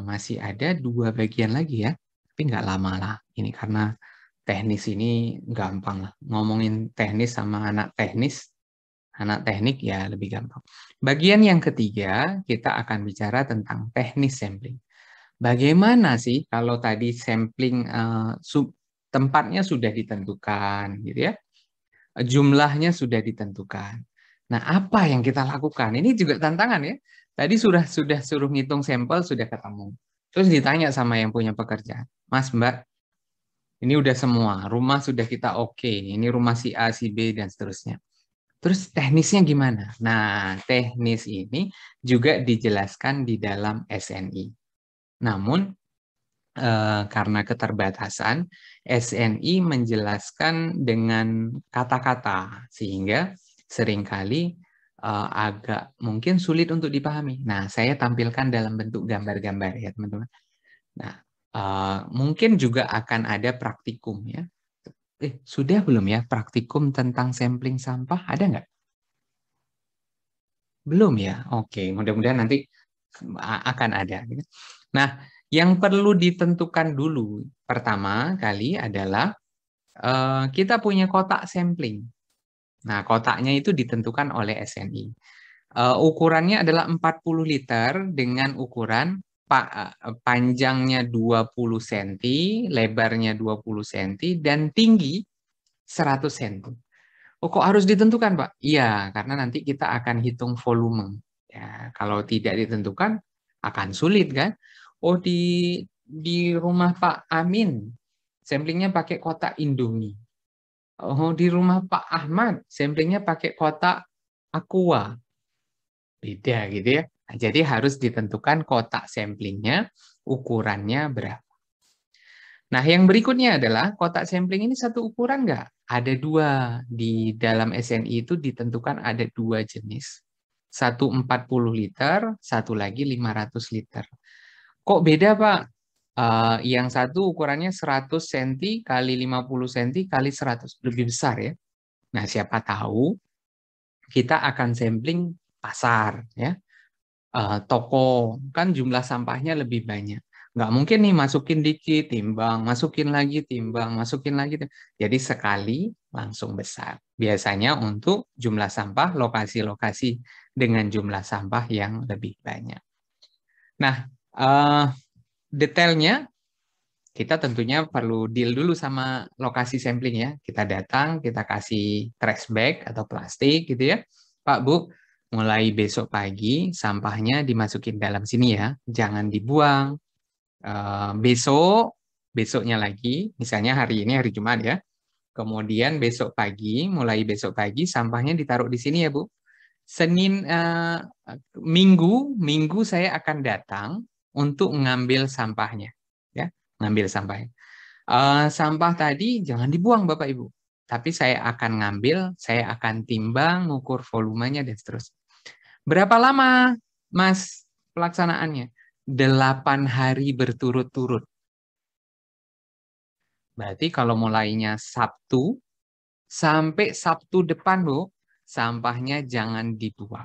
masih ada 2 bagian lagi ya, tapi nggak lama lah. Ini karena teknis ini gampang lah. Ngomongin teknis sama anak teknik ya lebih gampang. Bagian yang ketiga, kita akan bicara tentang teknis sampling. Bagaimana sih kalau tadi sampling tempatnya sudah ditentukan, gitu ya, jumlahnya sudah ditentukan. Nah, apa yang kita lakukan? Ini juga tantangan ya. Tadi sudah suruh ngitung sampel sudah ketemu. Terus ditanya sama yang punya pekerjaan, Mas, Mbak, ini udah semua, rumah sudah kita oke, ini rumah si A, si B, dan seterusnya. Terus teknisnya gimana? Nah, teknis ini juga dijelaskan di dalam SNI. Namun, karena keterbatasan, SNI menjelaskan dengan kata-kata, sehingga seringkali agak mungkin sulit untuk dipahami. Nah, saya tampilkan dalam bentuk gambar-gambar ya, teman-teman. Nah, mungkin juga akan ada praktikum ya. Sudah belum ya praktikum tentang sampling sampah? Ada nggak? Belum ya? Oke, mudah-mudahan nanti akan ada. Nah, yang perlu ditentukan dulu pertama kali adalah kita punya kotak sampling. Nah, kotaknya itu ditentukan oleh SNI. Ukurannya adalah 40 liter dengan ukuran panjangnya 20 cm, lebarnya 20 cm, dan tinggi 100 cm. Oh, kok harus ditentukan, Pak? Iya, karena nanti kita akan hitung volume. Ya, kalau tidak ditentukan, akan sulit, kan? Oh, di rumah Pak Amin, samplingnya pakai kotak Indomie. Oh, di rumah Pak Ahmad, samplingnya pakai kotak Aqua. Beda gitu ya. Nah, jadi harus ditentukan kotak samplingnya, ukurannya berapa. Nah, yang berikutnya adalah kotak sampling ini satu ukuran nggak? Ada dua. Di dalam SNI itu ditentukan ada dua jenis. Satu 40 liter, satu lagi 500 liter. Kok beda, Pak? Yang satu ukurannya 100 cm kali 50 cm kali 100. Lebih besar ya. Nah, siapa tahu kita akan sampling pasar ya. Toko kan jumlah sampahnya lebih banyak. Nggak mungkin nih masukin dikit, timbang, masukin lagi, timbang, masukin lagi. Jadi sekali langsung besar. Biasanya untuk jumlah sampah, lokasi-lokasi dengan jumlah sampah yang lebih banyak. Nah, detailnya kita tentunya perlu deal dulu sama lokasi sampling ya. Kita datang, kita kasih trash bag atau plastik gitu ya. Pak, Bu, mulai besok pagi sampahnya dimasukin dalam sini ya. Jangan dibuang. Besoknya lagi, misalnya hari ini hari Jumat ya. Kemudian besok pagi, mulai besok pagi sampahnya ditaruh di sini ya, Bu. Minggu saya akan datang untuk ngambil sampahnya. Ya, ngambil sampahnya. Sampah tadi jangan dibuang Bapak Ibu. Tapi saya akan ngambil, saya akan timbang, ngukur volumenya dan seterusnya. Berapa lama, Mas, pelaksanaannya? 8 hari berturut-turut. Berarti kalau mulainya Sabtu, sampai Sabtu depan, Bu, sampahnya jangan dibuang.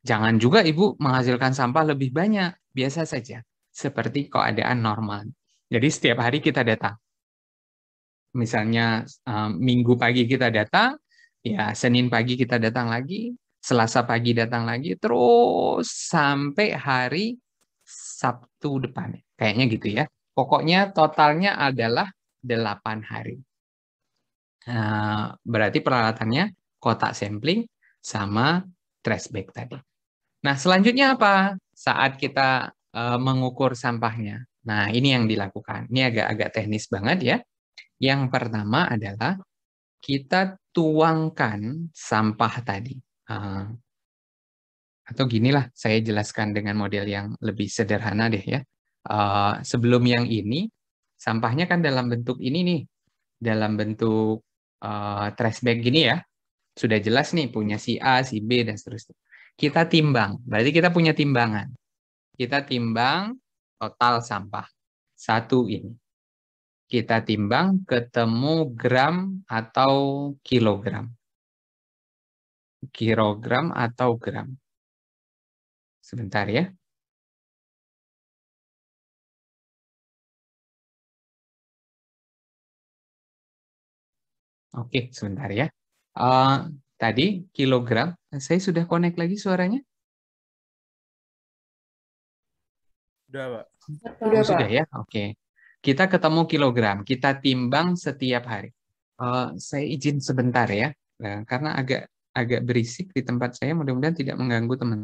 Jangan juga Ibu menghasilkan sampah lebih banyak. Biasa saja. Seperti keadaan normal. Jadi setiap hari kita datang. Misalnya Minggu pagi kita datang, ya Senin pagi kita datang lagi, Selasa pagi datang lagi, terus sampai hari Sabtu depan. Kayaknya gitu ya. Pokoknya totalnya adalah 8 hari. Berarti peralatannya kotak sampling sama trash bag tadi. Nah, selanjutnya apa? Saat kita mengukur sampahnya. Nah, ini yang dilakukan. Ini agak-agak teknis banget ya. Yang pertama adalah kita tuangkan sampah tadi. Atau ginilah, saya jelaskan dengan model yang lebih sederhana deh ya. Sebelum yang ini, sampahnya kan dalam bentuk ini nih. Dalam bentuk trash bag gini ya. Sudah jelas nih, punya si A, si B, dan seterusnya. Kita timbang, berarti kita punya timbangan. Kita timbang total sampah. Satu ini. Kita timbang ketemu gram atau kilogram. Kilogram atau gram. Sebentar ya. Oke, sebentar ya. Eh, tadi kilogram, saya sudah connect lagi suaranya? Udah, Pak. Oh, Udah, sudah Pak. ya? Oke. Kita ketemu kilogram, kita timbang setiap hari. Saya izin sebentar ya, karena agak agak berisik di tempat saya, mudah-mudahan tidak mengganggu teman.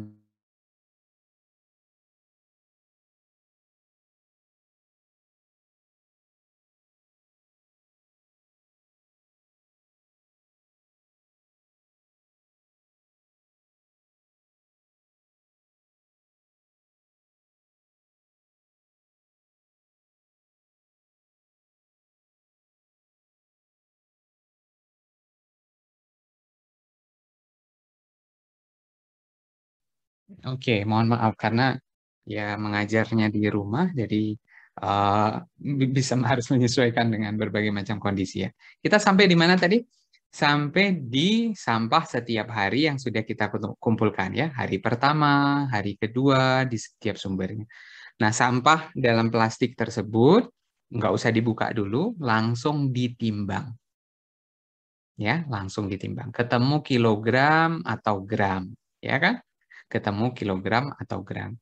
Oke, mohon maaf karena ya mengajarnya di rumah, jadi eh, bisa harus menyesuaikan dengan berbagai macam kondisi ya. Kita sampai di mana tadi? Sampai di sampah setiap hari yang sudah kita kumpulkan ya. Hari pertama, hari kedua, di setiap sumbernya. Nah, sampah dalam plastik tersebut nggak usah dibuka dulu, langsung ditimbang. Ya, langsung ditimbang. Ketemu kilogram atau gram, ya kan? Ketemu kilogram atau gram.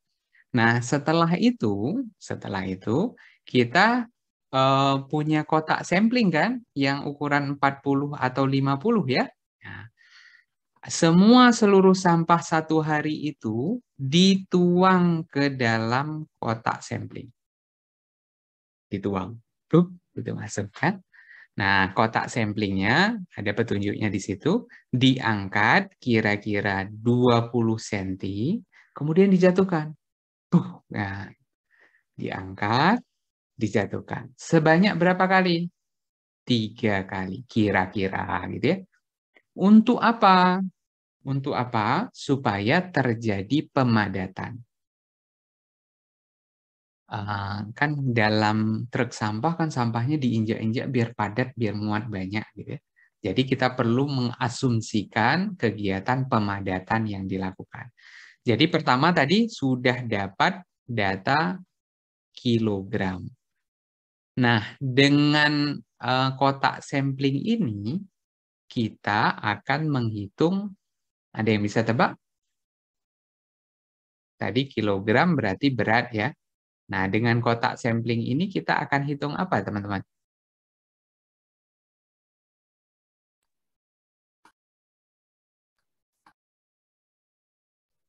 Nah, setelah itu kita punya kotak sampling kan yang ukuran 40 atau 50 ya. Nah, seluruh sampah satu hari itu dituang ke dalam kotak sampling. Dituang. Tuh, itu masuk kan. Nah, kotak samplingnya ada petunjuknya di situ, diangkat kira-kira 20 cm, kemudian dijatuhkan. Nah, diangkat, dijatuhkan. Sebanyak berapa kali? 3 kali, kira-kira gitu ya. Untuk apa? Untuk apa? Supaya terjadi pemadatan. Kan dalam truk sampah kan sampahnya diinjak-injak biar padat, biar muat banyak gitu ya. Jadi kita perlu mengasumsikan kegiatan pemadatan yang dilakukan. Jadi pertama tadi sudah dapat data kilogram. Nah, dengan kotak sampling ini kita akan menghitung, ada yang bisa tebak? Tadi kilogram berarti berat ya. Nah, dengan kotak sampling ini kita akan hitung apa, teman-teman?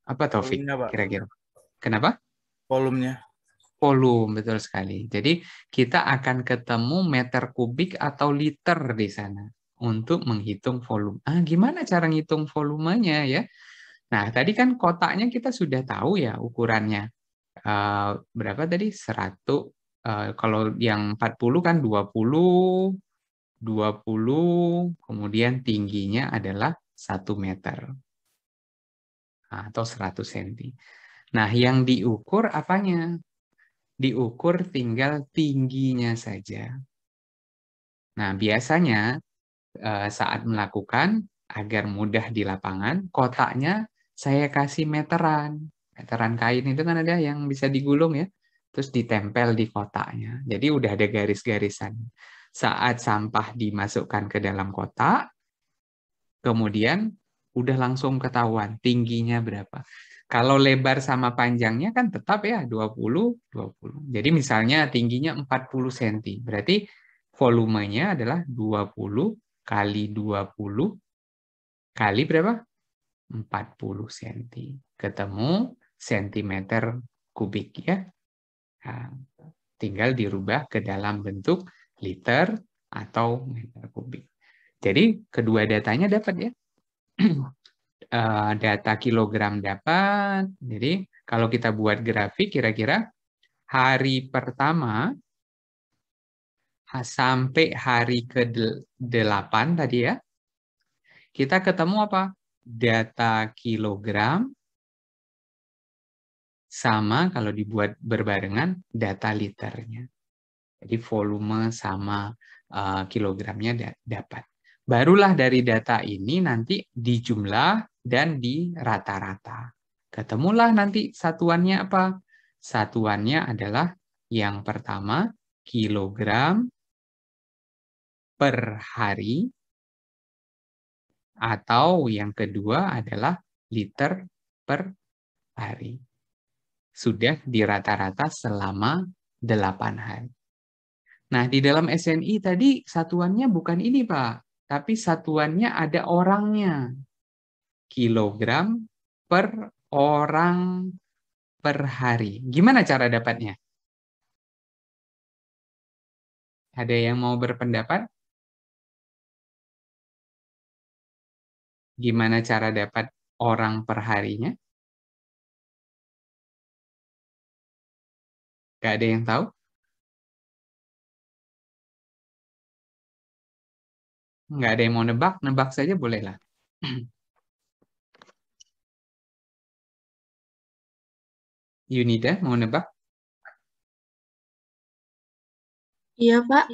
Apa Taufik Volumenya, Pak. kira-kira? Kenapa? Volumenya. Volume, betul sekali. Jadi kita akan ketemu meter kubik atau liter di sana untuk menghitung volume. Gimana cara ngitung volumenya ya? Nah, tadi kan kotaknya kita sudah tahu ya ukurannya. Berapa tadi? 100. Kalau yang 40 kan 20, kemudian tingginya adalah 1 meter atau 100 cm. Nah, yang diukur apanya? Diukur tinggal tingginya saja. Nah, biasanya saat melakukan agar mudah di lapangan, kotaknya saya kasih meteran. Meteran kain itu kan ada yang bisa digulung ya, terus ditempel di kotaknya. Jadi udah ada garis-garisan. Saat sampah dimasukkan ke dalam kotak, kemudian udah langsung ketahuan tingginya berapa. Kalau lebar sama panjangnya kan tetap ya 20, 20. Jadi misalnya tingginya 40 cm. Berarti volumenya adalah 20 kali 20 kali berapa? 40 cm. Ketemu sentimeter kubik ya. Nah, tinggal dirubah ke dalam bentuk liter atau meter kubik. Jadi kedua datanya dapat ya. Data kilogram dapat. Jadi kalau kita buat grafik kira-kira hari pertama sampai hari ke-8 tadi ya, kita ketemu apa? Data kilogram sama kalau dibuat berbarengan data liternya. Jadi volume sama kilogramnya dapat. Barulah dari data ini nanti dijumlah dan dirata-rata. Ketemulah nanti satuannya apa? Satuannya adalah yang pertama kilogram per hari Atau yang kedua adalah liter per hari. Sudah di rata-rata selama 8 hari. Nah, di dalam SNI tadi satuannya bukan ini, Pak. Tapi satuannya ada orangnya. Kilogram per orang per hari. Gimana cara dapatnya? Ada yang mau berpendapat? Gimana cara dapat orang per harinya? Gak ada yang tahu? Nggak ada yang mau nebak? Nebak saja bolehlah. Yunida mau nebak? Iya, Pak.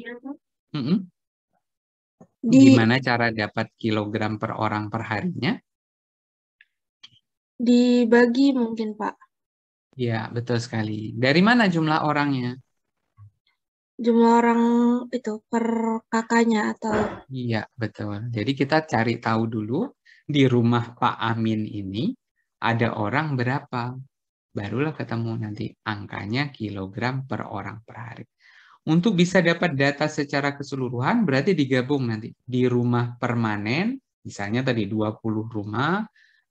Mm-mm. Di Gimana cara dapat kilogram per orang per harinya? dibagi mungkin, Pak. Ya, betul sekali. Dari mana jumlah orangnya? Jumlah orang itu per kakaknya atau Iya, betul. Jadi kita cari tahu dulu di rumah Pak Amin ini ada orang berapa. Barulah ketemu nanti angkanya kilogram per orang per hari. Untuk bisa dapat data secara keseluruhan berarti digabung nanti di rumah permanen, misalnya tadi 20 rumah,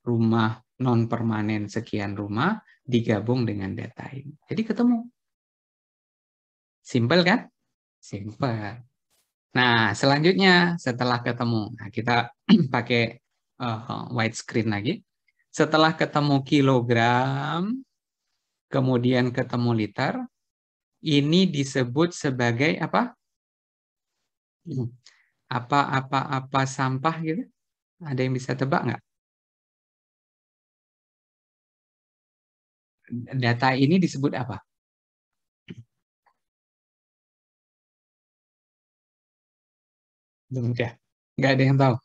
rumah non permanen sekian rumah digabung dengan data ini. Jadi ketemu. Simpel kan? Simpel. Nah, selanjutnya setelah ketemu, nah kita pakai white screen lagi. Setelah ketemu kilogram, kemudian ketemu liter, ini disebut sebagai apa? Apa sampah gitu? Ada yang bisa tebak nggak? Data ini disebut apa? Belum ada. Nggak ada yang tahu.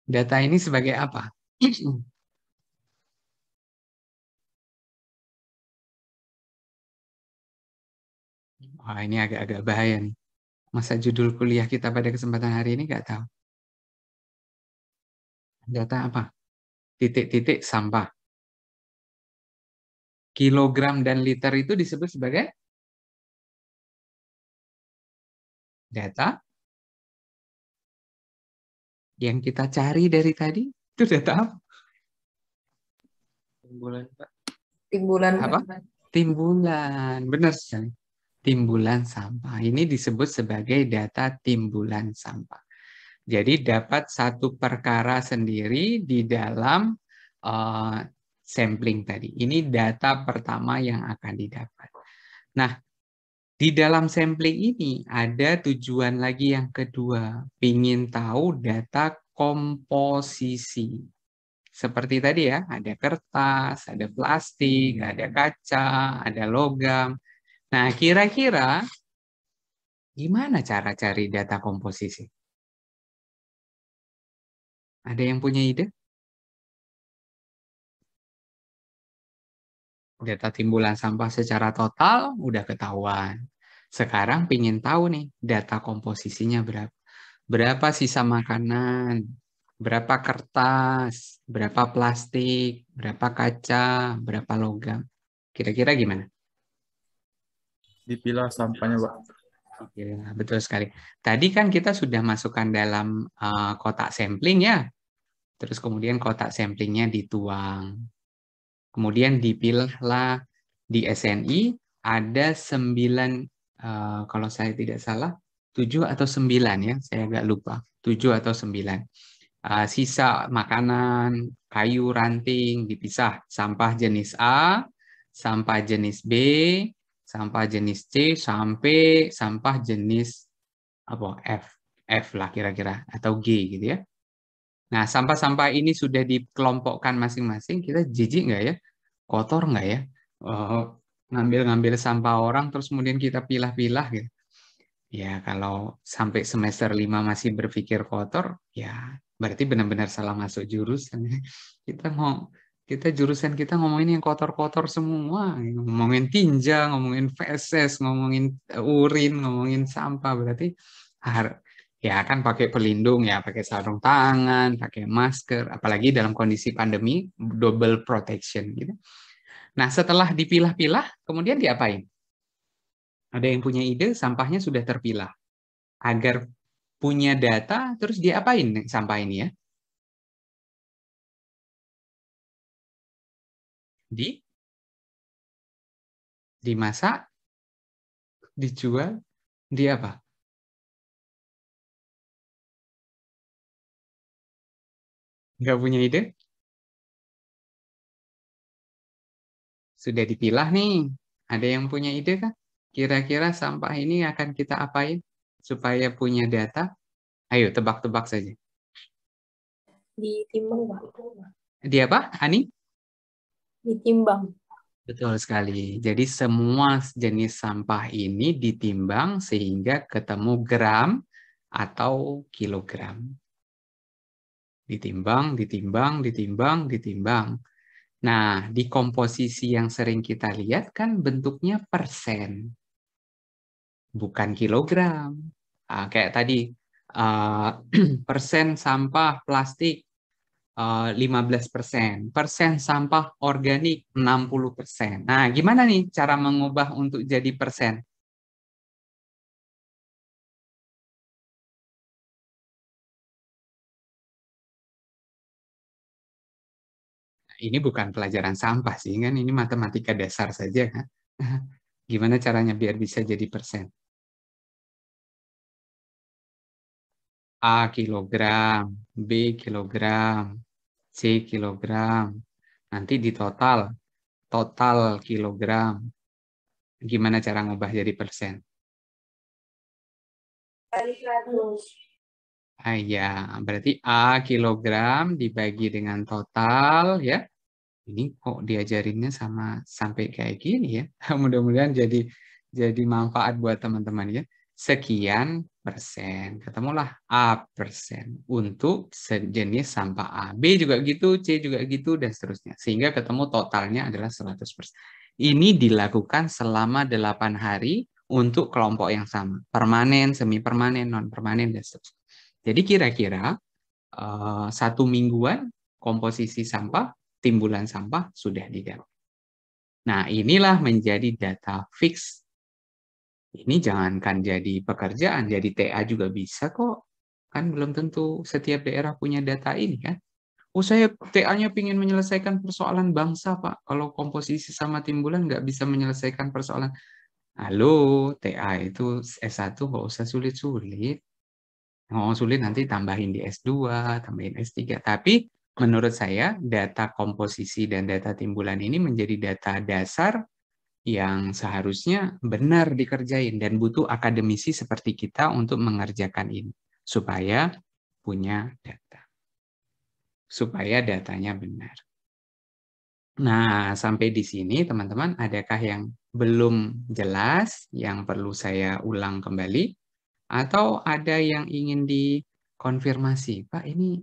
Data ini sebagai apa? Wah, ini agak-agak bahaya nih. Masa judul kuliah kita pada kesempatan hari ini nggak tahu. Data apa? Titik-titik sampah. Kilogram dan liter itu disebut sebagai data yang kita cari dari tadi. Itu data apa? Timbulan, Pak. Timbulan. Apa? Timbulan. Benar sekali. Timbulan sampah. Ini disebut sebagai data timbulan sampah. Jadi dapat satu perkara sendiri di dalam sampling tadi. Ini data pertama yang akan didapat. Nah, di dalam sampling ini ada tujuan lagi yang kedua. Ingin tahu data komposisi. Seperti tadi ya, ada kertas, ada plastik, ada kaca, ada logam. Nah, kira-kira gimana cara cari data komposisi? Ada yang punya ide? Data timbulan sampah secara total udah ketahuan. Sekarang pingin tahu nih data komposisinya berapa. Berapa sisa makanan, berapa kertas, berapa plastik, berapa kaca, berapa logam. Kira-kira gimana? Dipilah sampahnya, Pak. Ya, betul sekali. Tadi kan kita sudah masukkan dalam kotak sampling ya. Terus kemudian kotak samplingnya dituang. Kemudian dipilihlah di SNI ada 9, kalau saya tidak salah, 7 atau 9 ya, saya agak lupa. 7 atau 9. Sisa makanan, kayu, ranting dipisah. Sampah jenis A, sampah jenis B, sampah jenis C, sampai sampah jenis apa F lah kira-kira, atau G gitu ya. Nah, sampah-sampah ini sudah dikelompokkan masing-masing, kita jijik nggak ya? Kotor nggak ya? Ngambil-ngambil sampah orang, terus kemudian kita pilah-pilah gitu. Ya, kalau sampai semester 5 masih berpikir kotor, ya berarti benar-benar salah masuk jurusan. Kita jurusan kita ngomongin yang kotor-kotor semua. Ngomongin tinja, ngomongin feses, ngomongin urin, ngomongin sampah. Berarti Ya kan pakai pelindung ya, pakai sarung tangan, pakai masker, apalagi dalam kondisi pandemi, double protection gitu. Nah, setelah dipilah-pilah, kemudian diapain? Ada yang punya ide, sampahnya sudah terpilah. Agar punya data, terus diapain sampah ini ya? Dimasak, dijual, di apa? Nggak punya ide? Sudah dipilah nih. Ada yang punya ide kan? Kira-kira sampah ini akan kita apain supaya punya data? Ayo tebak-tebak saja. Ditimbang, Pak. Di apa, Ani? Ditimbang. Betul sekali. Jadi semua jenis sampah ini ditimbang sehingga ketemu gram atau kilogram. Ditimbang, ditimbang, ditimbang, ditimbang. Nah, di komposisi yang sering kita lihat kan bentuknya persen, bukan kilogram. Kayak tadi, persen sampah plastik 15%, persen sampah organik 60%. Nah, gimana nih cara mengubah untuk jadi persen? Ini bukan pelajaran sampah sih, kan ini matematika dasar saja kan. Gimana caranya biar bisa jadi persen? A kilogram, B kilogram, C kilogram. Nanti di total, total kilogram. Gimana cara ngubah jadi persen? Kali 100. Ya, berarti A kilogram dibagi dengan total ya. Ini kok diajarinnya sama sampai kayak gini ya. Mudah-mudahan jadi manfaat buat teman-teman ya. Sekian persen. Ketemulah A persen untuk sejenis sampah A. B juga gitu, C juga gitu, dan seterusnya. Sehingga ketemu totalnya adalah 100%. Ini dilakukan selama 8 hari untuk kelompok yang sama. Permanen, semi permanen, non permanen, dan seterusnya. Jadi kira-kira 1 mingguan komposisi sampah, timbulan sampah sudah didapat. Nah, inilah menjadi data fix. Ini jangankan jadi pekerjaan, jadi TA juga bisa kok. Kan belum tentu setiap daerah punya data ini kan. Oh, saya TA-nya ingin menyelesaikan persoalan bangsa, Pak. Kalau komposisi sama timbulan nggak bisa menyelesaikan persoalan. Halo, TA itu S1 nggak usah sulit-sulit. Mau sulit nanti tambahin di S2, tambahin S3. Tapi menurut saya data komposisi dan data timbulan ini menjadi data dasar yang seharusnya benar dikerjain dan butuh akademisi seperti kita untuk mengerjakan ini supaya punya data. Supaya datanya benar. Nah, sampai di sini teman-teman adakah yang belum jelas yang perlu saya ulang kembali? Atau ada yang ingin dikonfirmasi? Pak, ini